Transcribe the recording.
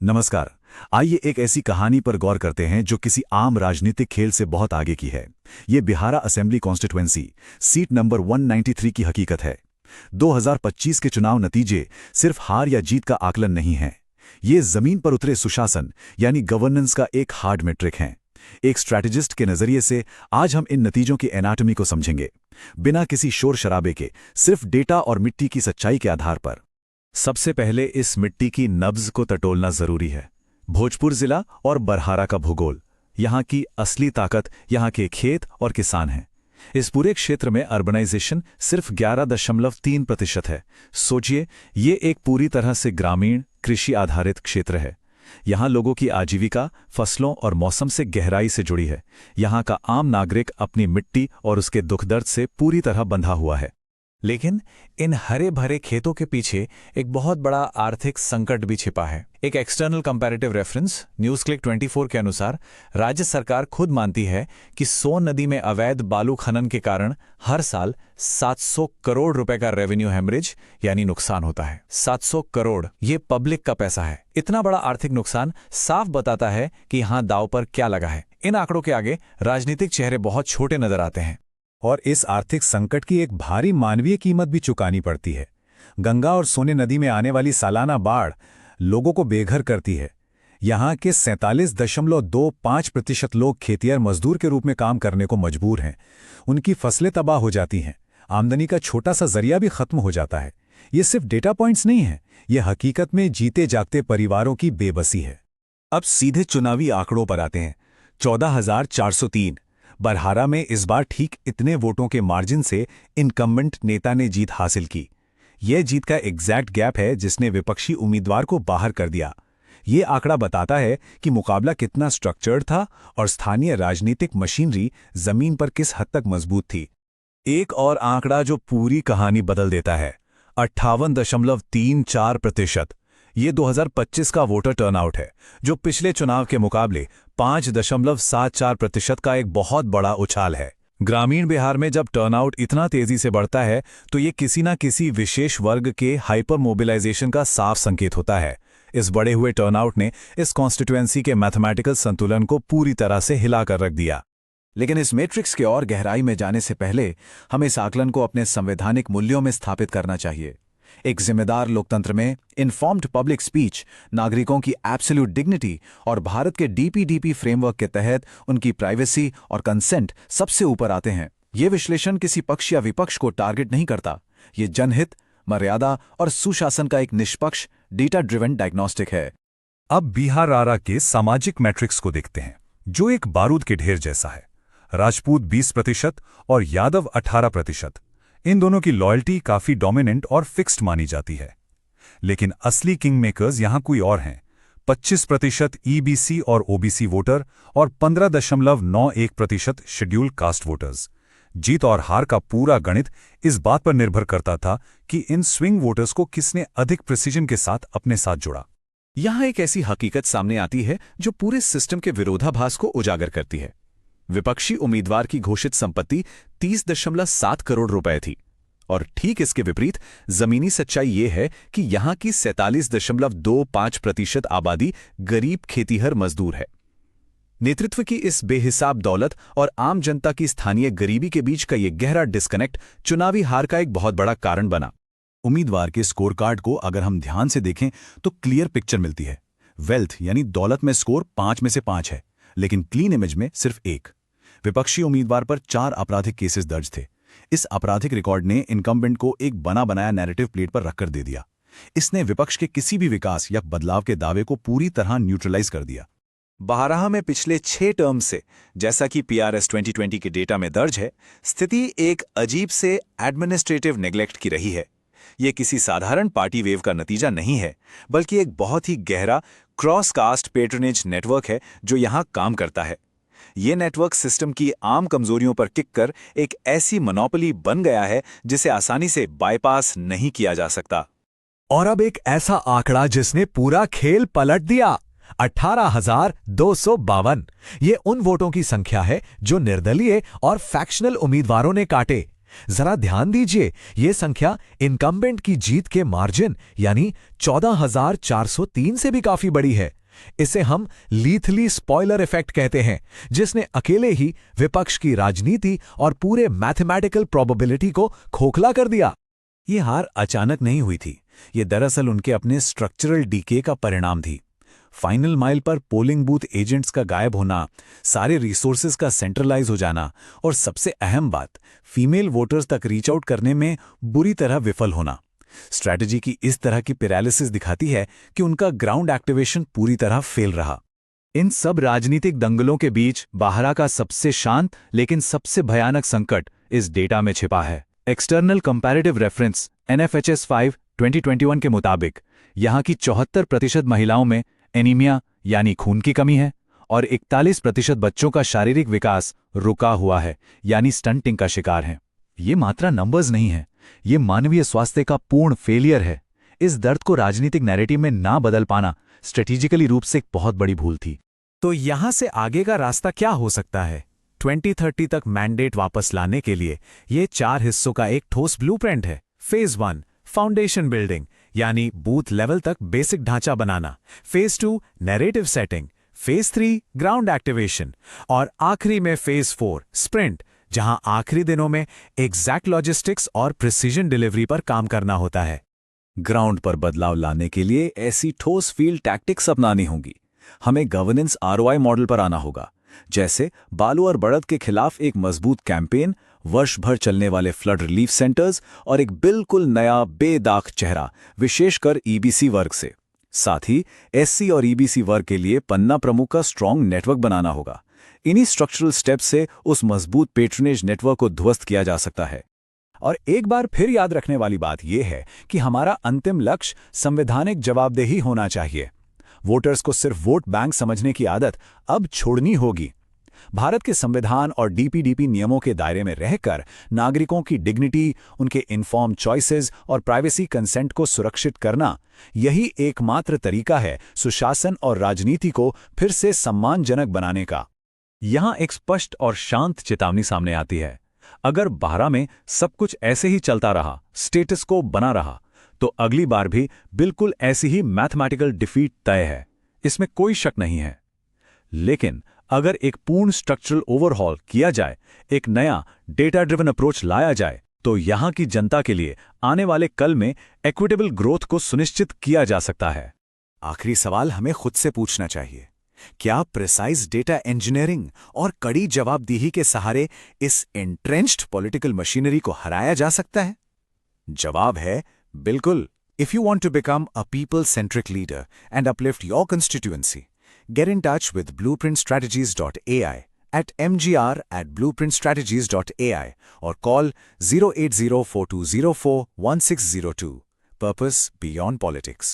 नमस्कार। आइए एक ऐसी कहानी पर गौर करते हैं जो किसी आम राजनीतिक खेल से बहुत आगे की है। ये बिहारा असेंबली कॉन्स्टिट्यूएंसी सीट नंबर 193 की हकीकत है। 2025 के चुनाव नतीजे सिर्फ हार या जीत का आकलन नहीं हैं। ये जमीन पर उतरे सुशासन यानी गवर्नेंस का एक हार्ड मेट्रिक हैं। एक स्ट्रैटेजिस्ट के नजरिए से आज हम इन नतीजों की एनाटॉमी को समझेंगे, बिना किसी शोर शराबे के, सिर्फ डेटा और मिट्टी की सच्चाई के आधार पर। सबसे पहले इस मिट्टी की नब्ज को टटोलना जरूरी है। भोजपुर जिला और बरहारा का भूगोल, यहाँ की असली ताकत यहाँ के खेत और किसान हैं। इस पूरे क्षेत्र में अर्बनाइजेशन सिर्फ 11.3% है। सोचिए, ये एक पूरी तरह से ग्रामीण कृषि आधारित क्षेत्र है। यहाँ लोगों की आजीविका फसलों और मौसम से गहराई से जुड़ी है। यहाँ का आम नागरिक अपनी मिट्टी और उसके दुख दर्द से पूरी तरह बंधा हुआ है। लेकिन इन हरे भरे खेतों के पीछे एक बहुत बड़ा आर्थिक संकट भी छिपा है। एक external comparative reference news click 24 के अनुसार राज्य सरकार खुद मानती है कि सोन नदी में अवैध बालू खनन के कारण हर साल 700 करोड़ रुपए का रेवेन्यू हेमरेज यानी नुकसान होता है। 700 करोड़, ये पब्लिक का पैसा है। इतना बड़ा आर्थिक नुकसान साफ बताता है कि यहाँ दांव पर क्या लगा है। इन आंकड़ों के आगे राजनीतिक चेहरे बहुत छोटे नजर आते हैं। और इस आर्थिक संकट की एक भारी मानवीय कीमत भी चुकानी पड़ती है। गंगा और सोने नदी में आने वाली सालाना बाढ़ लोगों को बेघर करती है। यहाँ के 47.25% लोग खेतिहर मजदूर के रूप में काम करने को मजबूर हैं। उनकी फसलें तबाह हो जाती हैं। आमदनी का छोटा सा जरिया भी खत्म हो जाता है। ये सिर्फ डेटा पॉइंट्स नहीं हैं, ये हकीकत में जीते जागते परिवारों की बेबसी है। अब सीधे चुनावी आंकड़ों पर आते हैं। 14,403। बरहारा में इस बार ठीक इतने वोटों के मार्जिन से इनकम्बेंट नेता ने जीत हासिल की। यह जीत का एग्जैक्ट गैप है जिसने विपक्षी उम्मीदवार को बाहर कर दिया। ये आंकड़ा बताता है कि मुकाबला कितना स्ट्रक्चर्ड था और स्थानीय राजनीतिक मशीनरी जमीन पर किस हद तक मजबूत थी। एक और आंकड़ा जो पूरी कहानी बदल देता है, 58.34%। ये 2025 का वोटर टर्नआउट है, जो पिछले चुनाव के मुकाबले 5.74% का एक बहुत बड़ा उछाल है। ग्रामीण बिहार में जब टर्नआउट इतना तेजी से बढ़ता है तो ये किसी न किसी विशेष वर्ग के हाइपर मोबिलाइजेशन का साफ संकेत होता है। इस बढ़े हुए टर्नआउट ने इस कॉन्स्टिट्यूएंसी के मैथमेटिकल संतुलन को पूरी तरह से हिलाकर रख दिया। लेकिन इस मैट्रिक्स के और गहराई में जाने से पहले हमें इस आकलन को अपने संवैधानिक मूल्यों में स्थापित करना चाहिए। एक जिम्मेदार लोकतंत्र में इन्फॉर्म्ड पब्लिक स्पीच, नागरिकों की एब्सोल्यूट डिग्निटी और भारत के डीपीडीपी फ्रेमवर्क के तहत उनकी प्राइवेसी और कंसेंट सबसे ऊपर आते हैं। ये विश्लेषण किसी पक्ष या विपक्ष को टारगेट नहीं करता। ये जनहित, मर्यादा और सुशासन का एक निष्पक्ष डेटा ड्रिवन डायग्नोस्टिक है। अब बिहार के सामाजिक मैट्रिक्स को देखते हैं, जो एक बारूद के ढेर जैसा है। राजपूत 20% और यादव 18%। इन दोनों की लॉयल्टी काफी डोमिनेंट और फिक्स्ड मानी जाती है। लेकिन असली किंग मेकर्स यहां कोई और हैं। 25% ईबीसी और ओबीसी वोटर और 15.91% शेड्यूल कास्ट वोटर्स। जीत और हार का पूरा गणित इस बात पर निर्भर करता था कि इन स्विंग वोटर्स को किसने अधिक प्रिसीजन के साथ अपने साथ जोड़ा। यहां एक ऐसी हकीकत सामने आती है जो पूरे सिस्टम के विरोधाभास को उजागर करती है। विपक्षी उम्मीदवार की घोषित संपत्ति 30.7 करोड़ रुपए थी, और ठीक इसके विपरीत जमीनी सच्चाई यह है कि यहां की 47.25% आबादी गरीब खेतीहर मजदूर है। नेतृत्व की इस बेहिसाब दौलत और आम जनता की स्थानीय गरीबी के बीच का यह गहरा डिस्कनेक्ट चुनावी हार का एक बहुत बड़ा कारण बना। उम्मीदवार के स्कोर कार्ड को अगर हम ध्यान से देखें तो क्लियर पिक्चर मिलती है। वेल्थ यानी दौलत में स्कोर 5 में से 5 है, लेकिन क्लीन इमेज में सिर्फ 1। विपक्षी उम्मीदवार पर 4 आपराधिक केसेस दर्ज थे। इस आपराधिक रिकॉर्ड ने इनकम्बेंट को एक बना बनाया नैरेटिव प्लेट पर रखकर दे दिया। इसने विपक्ष के किसी भी विकास या बदलाव के दावे को पूरी तरह न्यूट्रलाइज कर दिया। बहराहा में पिछले 6 टर्म से, जैसा कि पीआरएस 2020 के डेटा में दर्ज है, स्थिति एक अजीब से एडमिनिस्ट्रेटिव नेग्लेक्ट की रही है। यह किसी साधारण पार्टी वेव का नतीजा नहीं है, बल्कि एक बहुत ही गहरा क्रॉस कास्ट पेट्रोनेज नेटवर्क है जो यहां काम करता है। ये नेटवर्क सिस्टम की आम कमजोरियों पर टिक कर एक ऐसी मोनोपोली बन गया है जिसे आसानी से बाईपास नहीं किया जा सकता। और अब एक ऐसा आंकड़ा जिसने पूरा खेल पलट दिया, 18,252। ये उन वोटों की संख्या है जो निर्दलीय और फैक्शनल उम्मीदवारों ने काटे। जरा ध्यान दीजिए, ये संख्या इनकम्बेंट की जीत के मार्जिन यानी 14,403 से भी काफी बड़ी है। इसे हम लीथली स्पॉइलर इफेक्ट कहते हैं, जिसने अकेले ही विपक्ष की राजनीति और पूरे मैथमेटिकल प्रोबेबिलिटी को खोखला कर दिया। ये हार अचानक नहीं हुई थी, ये दरअसल उनके अपने स्ट्रक्चरल डीके का परिणाम थी। फाइनल माइल पर पोलिंग बूथ एजेंट्स का गायब होना, सारे रिसोर्सेज का सेंट्रलाइज हो जाना और सबसे अहम बात, फीमेल वोटर्स तक रीच आउट करने में बुरी तरह विफल होना। स्ट्रैटेजी की इस तरह की पैरालिसिस दिखाती है कि उनका ग्राउंड एक्टिवेशन पूरी तरह फेल रहा। इन सब राजनीतिक दंगलों के बीच बाहरा का सबसे शांत लेकिन सबसे भयानक संकट इस डेटा में छिपा है। एक्सटर्नल कंपैरेटिव रेफरेंस NFHS 5 2021 के मुताबिक यहाँ की 74% महिलाओं में एनीमिया यानी खून की कमी है और 41% बच्चों का शारीरिक विकास रुका हुआ है यानी स्टंटिंग का शिकार हैं। ये मात्रा नंबर्स नहीं है, ये मानवीय स्वास्थ्य का पूर्ण फेलियर है। इस दर्द को राजनीतिक नैरेटिव में ना बदल पाना स्ट्रेटेजिकली रूप से एक बहुत बड़ी भूल थी। तो यहां से आगे का रास्ता क्या हो सकता है? 2030 तक मैंडेट वापस लाने के लिए ये 4 हिस्सों का एक ठोस ब्लूप्रिंट है। फेज 1 फाउंडेशन बिल्डिंग यानी बूथ लेवल तक बेसिक ढांचा बनाना। Phase 2 narrative setting. Phase 3 ground activation और आखिरी में फेज 4 स्प्रिंट, जहां आखिरी दिनों में एग्जैक्ट लॉजिस्टिक्स और प्रिसीजन डिलीवरी पर काम करना होता है। ग्राउंड पर बदलाव लाने के लिए ऐसी ठोस फील्ड टैक्टिक्स अपनानी होंगी। हमें गवर्नेंस ROI मॉडल पर आना होगा, जैसे बालू और बढ़त के खिलाफ एक मजबूत कैंपेन, वर्ष भर चलने वाले फ्लड रिलीफ सेंटर्स और एक बिल्कुल नया बेदाग चेहरा विशेषकर EBC वर्ग से। साथ ही SC और EBC वर्ग के लिए पन्ना प्रमुख का स्ट्रॉन्ग नेटवर्क बनाना होगा। इन्हीं स्ट्रक्चरल स्टेप्स से उस मजबूत पेट्रोनेज नेटवर्क को ध्वस्त किया जा सकता है। और एक बार फिर याद रखने वाली बात यह है कि हमारा अंतिम लक्ष्य संवैधानिक जवाबदेही होना चाहिए। वोटर्स को सिर्फ वोट बैंक समझने की आदत अब छोड़नी होगी। भारत के संविधान और DPDP नियमों के दायरे में रहकर नागरिकों की डिग्निटी, उनके इन्फॉर्म चॉइसेस और प्राइवेसी कंसेंट को सुरक्षित करना, यही एकमात्र तरीका है सुशासन और राजनीति को फिर से सम्मानजनक बनाने का। यहां एक स्पष्ट और शांत चेतावनी सामने आती है। अगर बारह में सब कुछ ऐसे ही चलता रहा, स्टेटस को बना रहा, तो अगली बार भी बिल्कुल ऐसी ही मैथमेटिकल डिफीट तय है, इसमें कोई शक नहीं है। लेकिन अगर एक पूर्ण स्ट्रक्चरल ओवरहॉल किया जाए, एक नया डेटा ड्रिवन अप्रोच लाया जाए, तो यहां की जनता के लिए आने वाले कल में इक्विटेबल ग्रोथ को सुनिश्चित किया जा सकता है। आखिरी सवाल हमें खुद से पूछना चाहिए, क्या प्रिसाइज डेटा इंजीनियरिंग और कड़ी जवाबदेही के सहारे इस एंट्रेंच्ड पॉलिटिकल मशीनरी को हराया जा सकता है? जवाब है बिल्कुल। If you want to become a people-centric leader and uplift your constituency, get in touch with blueprintstrategies.ai at mgr@blueprintstrategies.ai or call 08042041602. Purpose beyond politics.